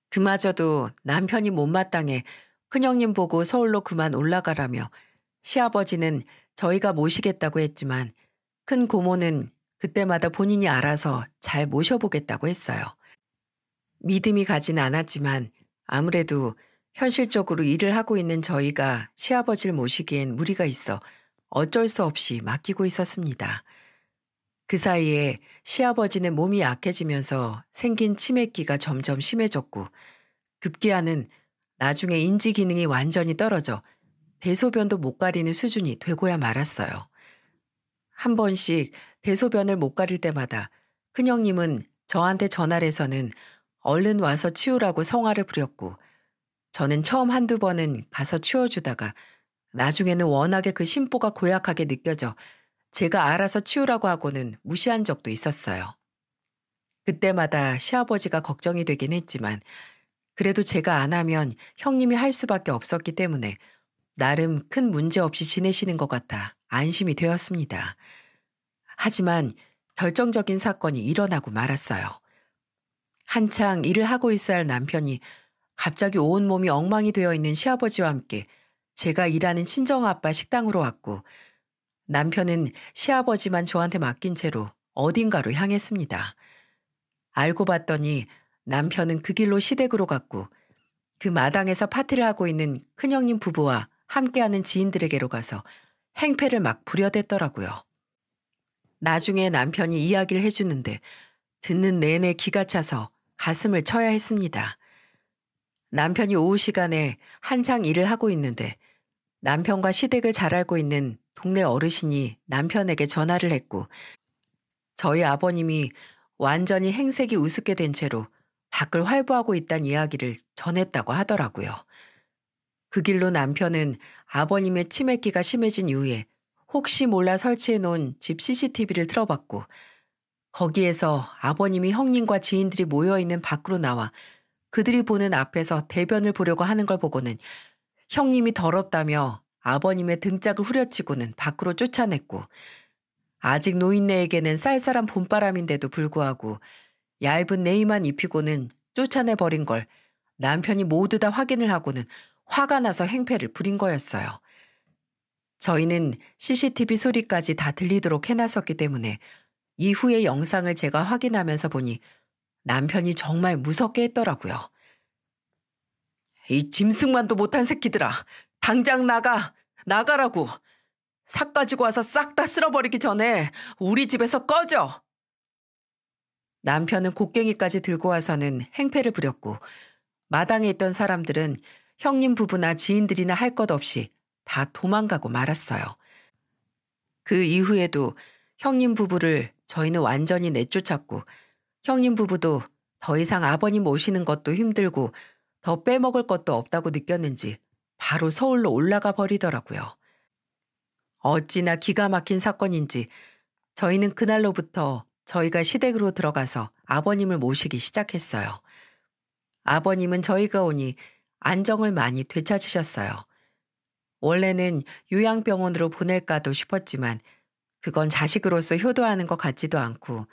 그마저도 남편이 못마땅해 큰형님 보고 서울로 그만 올라가라며 시아버지는 저희가 모시겠다고 했지만 큰 고모는 그때마다 본인이 알아서 잘 모셔보겠다고 했어요. 믿음이 가지는 않았지만 아무래도 현실적으로 일을 하고 있는 저희가 시아버지를 모시기엔 무리가 있어 어쩔 수 없이 맡기고 있었습니다. 그 사이에 시아버지는 몸이 약해지면서 생긴 치매기가 점점 심해졌고 급기야는 나중에 인지 기능이 완전히 떨어져 대소변도 못 가리는 수준이 되고야 말았어요. 한 번씩 대소변을 못 가릴 때마다 큰형님은 저한테 전화를 해서는 얼른 와서 치우라고 성화를 부렸고 저는 처음 한두 번은 가서 치워주다가 나중에는 워낙에 그 심보가 고약하게 느껴져 제가 알아서 치우라고 하고는 무시한 적도 있었어요. 그때마다 시아버지가 걱정이 되긴 했지만 그래도 제가 안 하면 형님이 할 수밖에 없었기 때문에 나름 큰 문제 없이 지내시는 것 같아 안심이 되었습니다. 하지만 결정적인 사건이 일어나고 말았어요. 한창 일을 하고 있어야 할 남편이 갑자기 온몸이 엉망이 되어 있는 시아버지와 함께 제가 일하는 친정아빠 식당으로 왔고 남편은 시아버지만 저한테 맡긴 채로 어딘가로 향했습니다. 알고 봤더니 남편은 그 길로 시댁으로 갔고 그 마당에서 파티를 하고 있는 큰형님 부부와 함께하는 지인들에게로 가서 행패를 막 부려댔더라고요. 나중에 남편이 이야기를 해주는데 듣는 내내 기가 차서 가슴을 쳐야 했습니다. 남편이 오후 시간에 한창 일을 하고 있는데 남편과 시댁을 잘 알고 있는 동네 어르신이 남편에게 전화를 했고 저희 아버님이 완전히 행색이 우습게 된 채로 밖을 활보하고 있다는 이야기를 전했다고 하더라고요. 그 길로 남편은 아버님의 치매기가 심해진 이후에 혹시 몰라 설치해 놓은 집 CCTV를 틀어봤고 거기에서 아버님이 형님과 지인들이 모여있는 밖으로 나와 그들이 보는 앞에서 대변을 보려고 하는 걸 보고는 형님이 더럽다며 아버님의 등짝을 후려치고는 밖으로 쫓아냈고 아직 노인네에게는 쌀쌀한 봄바람인데도 불구하고 얇은 네이만 입히고는 쫓아내버린 걸 남편이 모두 다 확인을 하고는 화가 나서 행패를 부린 거였어요. 저희는 CCTV 소리까지 다 들리도록 해놨었기 때문에 이후의 영상을 제가 확인하면서 보니 남편이 정말 무섭게 했더라고요. 이 짐승만도 못한 새끼들아. 당장 나가. 나가라고. 삭 가지고 와서 싹 다 쓸어버리기 전에 우리 집에서 꺼져. 남편은 곡괭이까지 들고 와서는 행패를 부렸고 마당에 있던 사람들은 형님 부부나 지인들이나 할 것 없이 다 도망가고 말았어요. 그 이후에도 형님 부부를 저희는 완전히 내쫓았고 형님 부부도 더 이상 아버님 모시는 것도 힘들고 더 빼먹을 것도 없다고 느꼈는지 바로 서울로 올라가 버리더라고요. 어찌나 기가 막힌 사건인지 저희는 그날로부터 저희가 시댁으로 들어가서 아버님을 모시기 시작했어요. 아버님은 저희가 오니 안정을 많이 되찾으셨어요. 원래는 요양병원으로 보낼까도 싶었지만 그건 자식으로서 효도하는 것 같지도 않고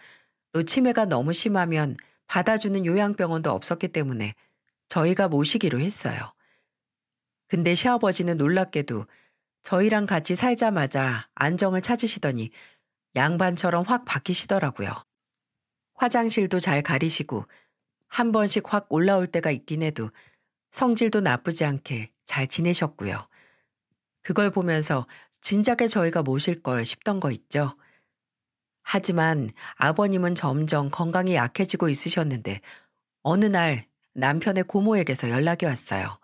또 치매가 너무 심하면 받아주는 요양병원도 없었기 때문에 저희가 모시기로 했어요. 근데 시아버지는 놀랍게도 저희랑 같이 살자마자 안정을 찾으시더니 양반처럼 확 바뀌시더라고요. 화장실도 잘 가리시고 한 번씩 확 올라올 때가 있긴 해도 성질도 나쁘지 않게 잘 지내셨고요. 그걸 보면서 진작에 저희가 모실 걸 싶던 거 있죠. 하지만 아버님은 점점 건강이 약해지고 있으셨는데 어느 날 남편의 고모에게서 연락이 왔어요.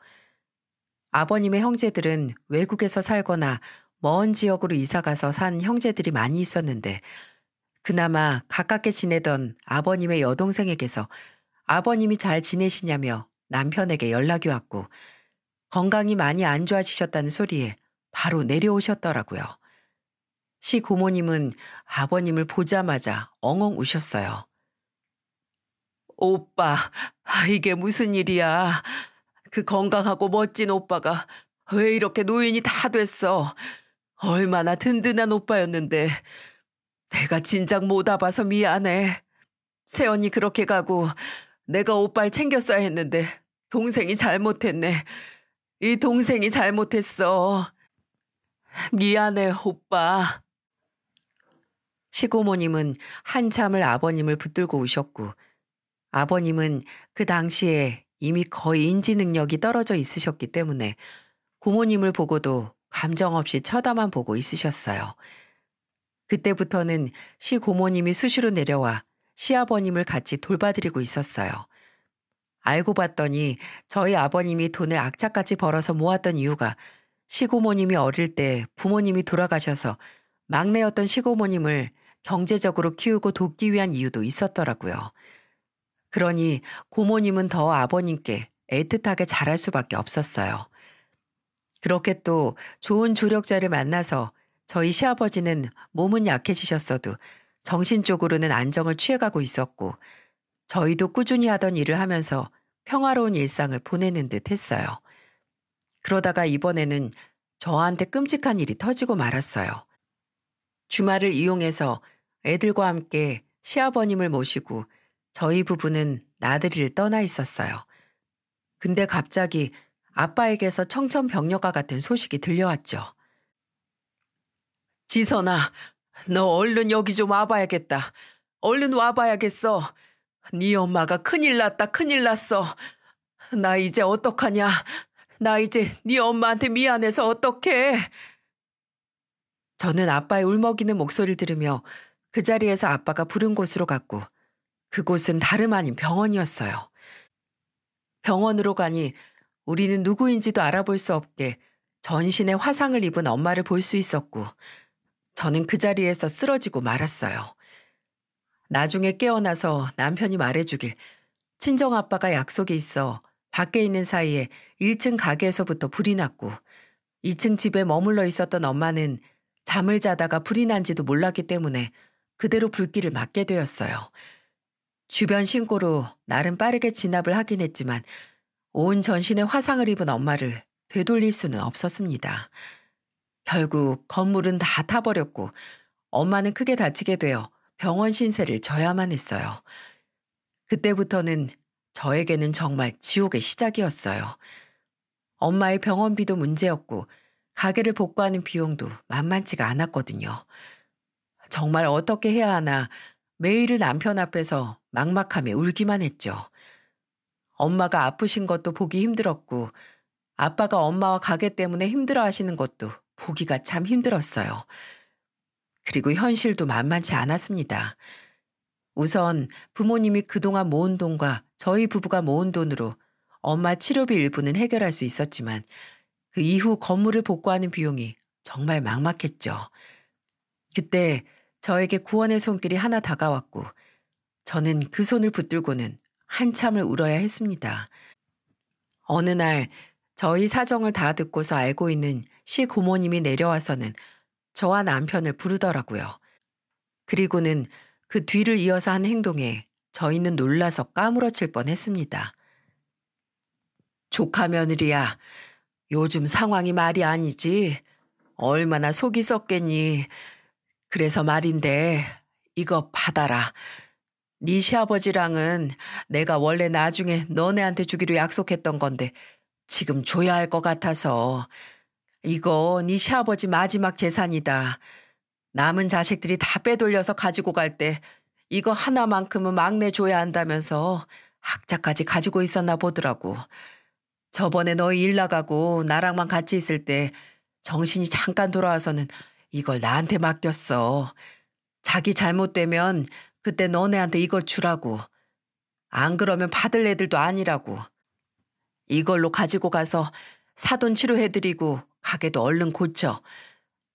아버님의 형제들은 외국에서 살거나 먼 지역으로 이사 가서 산 형제들이 많이 있었는데 그나마 가깝게 지내던 아버님의 여동생에게서 아버님이 잘 지내시냐며 남편에게 연락이 왔고 건강이 많이 안 좋아지셨다는 소리에 바로 내려오셨더라고요. 시고모님은 아버님을 보자마자 엉엉 우셨어요. 오빠, 이게 무슨 일이야. 그 건강하고 멋진 오빠가 왜 이렇게 노인이 다 됐어. 얼마나 든든한 오빠였는데 내가 진작 못 와봐서 미안해. 새언니 그렇게 가고 내가 오빠를 챙겼어야 했는데 동생이 잘못했네. 이 동생이 잘못했어. 미안해, 오빠. 시고모님은 한참을 아버님을 붙들고 우셨고 아버님은 그 당시에 이미 거의 인지 능력이 떨어져 있으셨기 때문에 고모님을 보고도 감정 없이 쳐다만 보고 있으셨어요. 그때부터는 시고모님이 수시로 내려와 시아버님을 같이 돌봐드리고 있었어요. 알고 봤더니 저희 아버님이 돈을 악착같이 벌어서 모았던 이유가 시고모님이 어릴 때 부모님이 돌아가셔서 막내였던 시고모님을 경제적으로 키우고 돕기 위한 이유도 있었더라고요. 그러니 고모님은 더 아버님께 애틋하게 잘할 수밖에 없었어요. 그렇게 또 좋은 조력자를 만나서 저희 시아버지는 몸은 약해지셨어도 정신적으로는 안정을 취해가고 있었고 저희도 꾸준히 하던 일을 하면서 평화로운 일상을 보내는 듯 했어요. 그러다가 이번에는 저한테 끔찍한 일이 터지고 말았어요. 주말을 이용해서 애들과 함께 시아버님을 모시고 저희 부부는 나들이를 떠나 있었어요. 근데 갑자기 아빠에게서 청천벽력과 같은 소식이 들려왔죠. 지선아, 너 얼른 여기 좀 와봐야겠다. 얼른 와봐야겠어. 네 엄마가 큰일 났다, 큰일 났어. 나 이제 어떡하냐. 나 이제 네 엄마한테 미안해서 어떡해. 저는 아빠의 울먹이는 목소리를 들으며 그 자리에서 아빠가 부른 곳으로 갔고 그곳은 다름 아닌 병원이었어요. 병원으로 가니 우리는 누구인지도 알아볼 수 없게 전신에 화상을 입은 엄마를 볼 수 있었고 저는 그 자리에서 쓰러지고 말았어요. 나중에 깨어나서 남편이 말해주길 친정아빠가 약속이 있어 밖에 있는 사이에 1층 가게에서부터 불이 났고 2층 집에 머물러 있었던 엄마는 잠을 자다가 불이 난지도 몰랐기 때문에 그대로 불길을 맞게 되었어요. 주변 신고로 나름 빠르게 진압을 하긴 했지만 온 전신에 화상을 입은 엄마를 되돌릴 수는 없었습니다. 결국 건물은 다 타버렸고 엄마는 크게 다치게 되어 병원 신세를 져야만 했어요. 그때부터는 저에게는 정말 지옥의 시작이었어요. 엄마의 병원비도 문제였고 가게를 복구하는 비용도 만만치가 않았거든요. 정말 어떻게 해야 하나 매일을 남편 앞에서 막막하며 울기만 했죠. 엄마가 아프신 것도 보기 힘들었고 아빠가 엄마와 가게 때문에 힘들어하시는 것도 보기가 참 힘들었어요. 그리고 현실도 만만치 않았습니다. 우선 부모님이 그동안 모은 돈과 저희 부부가 모은 돈으로 엄마 치료비 일부는 해결할 수 있었지만 그 이후 건물을 복구하는 비용이 정말 막막했죠. 그때 저에게 구원의 손길이 하나 다가왔고 저는 그 손을 붙들고는 한참을 울어야 했습니다. 어느 날 저희 사정을 다 듣고서 알고 있는 시고모님이 내려와서는 저와 남편을 부르더라고요. 그리고는 그 뒤를 이어서 한 행동에 저희는 놀라서 까무러칠 뻔했습니다. 조카 며느리야, 요즘 상황이 말이 아니지. 얼마나 속이 썩겠니. 그래서 말인데 이거 받아라. 네 시아버지랑은 내가 원래 나중에 너네한테 주기로 약속했던 건데 지금 줘야 할 것 같아서. 이거 네 시아버지 마지막 재산이다. 남은 자식들이 다 빼돌려서 가지고 갈 때 이거 하나만큼은 막내 줘야 한다면서 학자까지 가지고 있었나 보더라고. 저번에 너희 일 나가고 나랑만 같이 있을 때 정신이 잠깐 돌아와서는 이걸 나한테 맡겼어. 자기 잘못되면 그때 너네한테 이걸 주라고. 안 그러면 받을 애들도 아니라고. 이걸로 가지고 가서 사돈 치료해드리고 가게도 얼른 고쳐.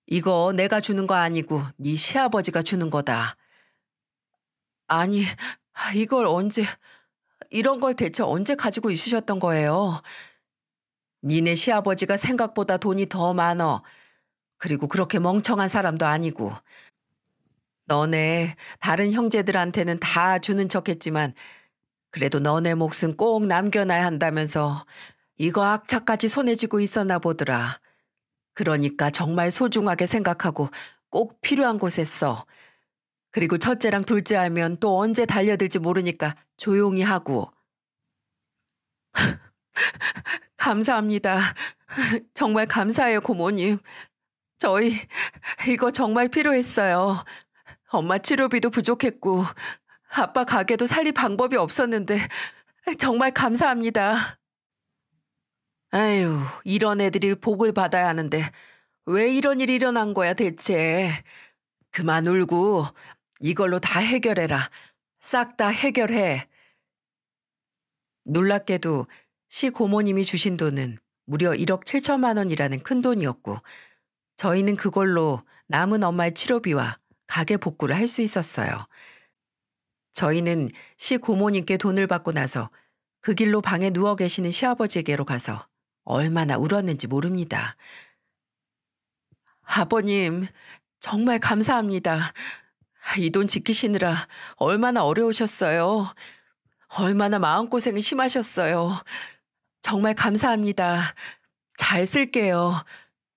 이거 내가 주는 거 아니고 네 시아버지가 주는 거다. 아니, 이걸 언제, 이런 걸 대체 언제 가지고 있으셨던 거예요? 니네 시아버지가 생각보다 돈이 더 많어. 그리고 그렇게 멍청한 사람도 아니고. 너네 다른 형제들한테는 다 주는 척했지만 그래도 너네 몫은 꼭 남겨놔야 한다면서 이거 악착같이 손에 쥐고 있었나 보더라. 그러니까 정말 소중하게 생각하고 꼭 필요한 곳에 써. 그리고 첫째랑 둘째 하면 또 언제 달려들지 모르니까 조용히 하고. 감사합니다. 정말 감사해요, 고모님. 저희 이거 정말 필요했어요. 엄마 치료비도 부족했고 아빠 가게도 살릴 방법이 없었는데 정말 감사합니다. 아유, 이런 애들이 복을 받아야 하는데 왜 이런 일이 일어난 거야 대체. 그만 울고 이걸로 다 해결해라. 싹 다 해결해. 놀랍게도 시 고모님이 주신 돈은 무려 1억 7천만 원이라는 큰 돈이었고 저희는 그걸로 남은 엄마의 치료비와 가게 복구를 할 수 있었어요. 저희는 시 고모님께 돈을 받고 나서 그 길로 방에 누워 계시는 시아버지에게로 가서 얼마나 울었는지 모릅니다. 아버님, 정말 감사합니다. 이 돈 지키시느라 얼마나 어려우셨어요. 얼마나 마음고생이 심하셨어요. 정말 감사합니다. 잘 쓸게요.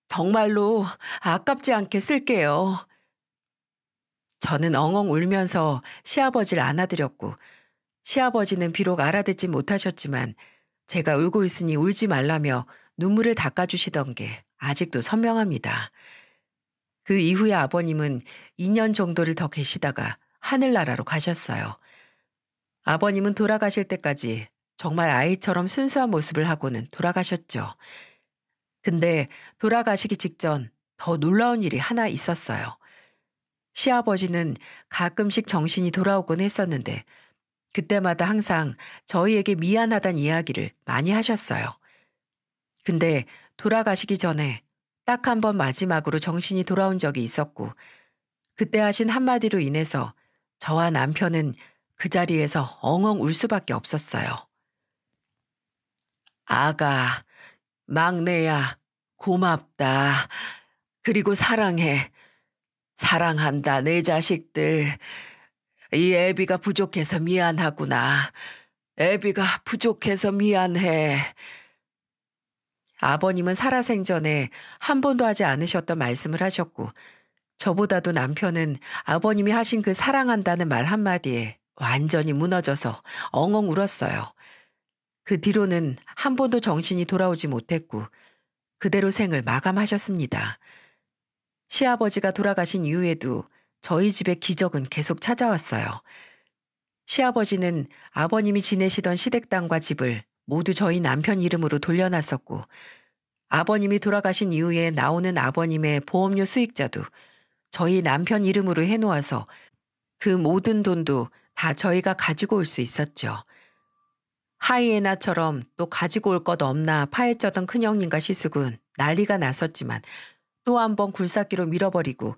정말로 아깝지 않게 쓸게요. 저는 엉엉 울면서 시아버지를 안아드렸고 시아버지는 비록 알아듣지 못하셨지만 제가 울고 있으니 울지 말라며 눈물을 닦아주시던 게 아직도 선명합니다. 그 이후에 아버님은 2년 정도를 더 계시다가 하늘나라로 가셨어요. 아버님은 돌아가실 때까지 정말 아이처럼 순수한 모습을 하고는 돌아가셨죠. 근데 돌아가시기 직전 더 놀라운 일이 하나 있었어요. 시아버지는 가끔씩 정신이 돌아오곤 했었는데 그때마다 항상 저희에게 미안하단 이야기를 많이 하셨어요. 근데 돌아가시기 전에 딱 한 번 마지막으로 정신이 돌아온 적이 있었고 그때 하신 한마디로 인해서 저와 남편은 그 자리에서 엉엉 울 수밖에 없었어요. 아가, 막내야, 고맙다. 그리고 사랑해. 사랑한다, 내 자식들. 이 애비가 부족해서 미안하구나. 애비가 부족해서 미안해. 아버님은 살아생전에 한 번도 하지 않으셨던 말씀을 하셨고 저보다도 남편은 아버님이 하신 그 사랑한다는 말 한마디에 완전히 무너져서 엉엉 울었어요. 그 뒤로는 한 번도 정신이 돌아오지 못했고 그대로 생을 마감하셨습니다. 시아버지가 돌아가신 이후에도 저희 집에 기적은 계속 찾아왔어요. 시아버지는 아버님이 지내시던 시댁 땅과 집을 모두 저희 남편 이름으로 돌려놨었고 아버님이 돌아가신 이후에 나오는 아버님의 보험료 수익자도 저희 남편 이름으로 해놓아서 그 모든 돈도 다 저희가 가지고 올 수 있었죠. 하이에나처럼 또 가지고 올 것 없나 파헤쳤던 큰형님과 시숙은 난리가 났었지만 또 한 번 굴삭기로 밀어버리고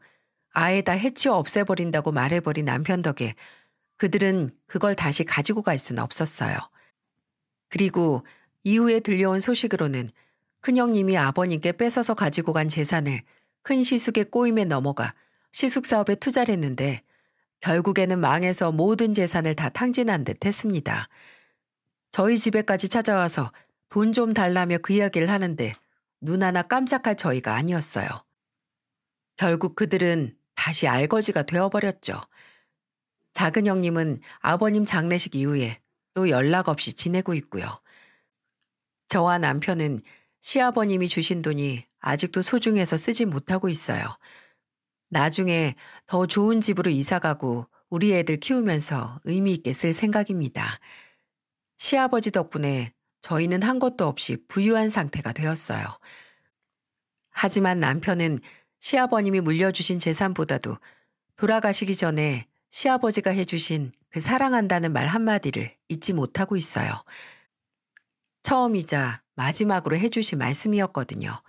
아예 다 해치워 없애버린다고 말해버린 남편 덕에 그들은 그걸 다시 가지고 갈 수는 없었어요. 그리고 이후에 들려온 소식으로는 큰형님이 아버님께 뺏어서 가지고 간 재산을 큰 시숙의 꼬임에 넘어가 시숙 사업에 투자를 했는데 결국에는 망해서 모든 재산을 다 탕진한 듯 했습니다. 저희 집에까지 찾아와서 돈 좀 달라며 그 이야기를 하는데 눈 하나 깜짝할 저희가 아니었어요. 결국 그들은 다시 알거지가 되어버렸죠. 작은 형님은 아버님 장례식 이후에 또 연락 없이 지내고 있고요. 저와 남편은 시아버님이 주신 돈이 아직도 소중해서 쓰지 못하고 있어요. 나중에 더 좋은 집으로 이사가고 우리 애들 키우면서 의미 있게 쓸 생각입니다. 시아버지 덕분에 저희는 한 것도 없이 부유한 상태가 되었어요. 하지만 남편은 시아버님이 물려주신 재산보다도 돌아가시기 전에 시아버지가 해주신 그 사랑한다는 말 한마디를 잊지 못하고 있어요. 처음이자 마지막으로 해주신 말씀이었거든요.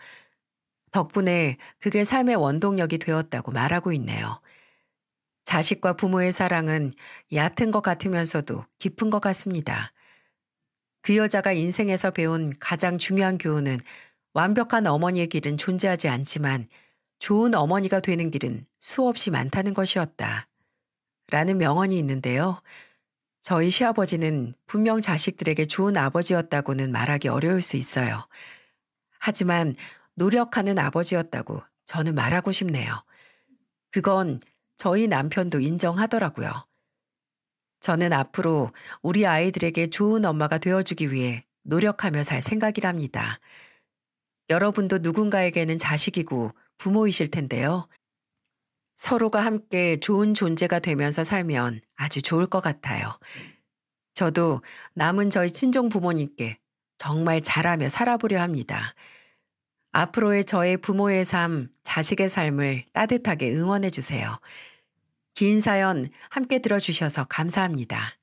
덕분에 그게 삶의 원동력이 되었다고 말하고 있네요. 자식과 부모의 사랑은 얕은 것 같으면서도 깊은 것 같습니다. 그 여자가 인생에서 배운 가장 중요한 교훈은 완벽한 어머니의 길은 존재하지 않지만 좋은 어머니가 되는 길은 수없이 많다는 것이었다. 라는 명언이 있는데요. 저희 시아버지는 분명 자식들에게 좋은 아버지였다고는 말하기 어려울 수 있어요. 하지만 노력하는 아버지였다고 저는 말하고 싶네요. 그건 저희 남편도 인정하더라고요. 저는 앞으로 우리 아이들에게 좋은 엄마가 되어주기 위해 노력하며 살 생각이랍니다. 여러분도 누군가에게는 자식이고 부모이실 텐데요. 서로가 함께 좋은 존재가 되면서 살면 아주 좋을 것 같아요. 저도 남은 저희 친정 부모님께 정말 잘하며 살아보려 합니다. 앞으로의 저의 부모의 삶, 자식의 삶을 따뜻하게 응원해 주세요. 긴 사연 함께 들어주셔서 감사합니다.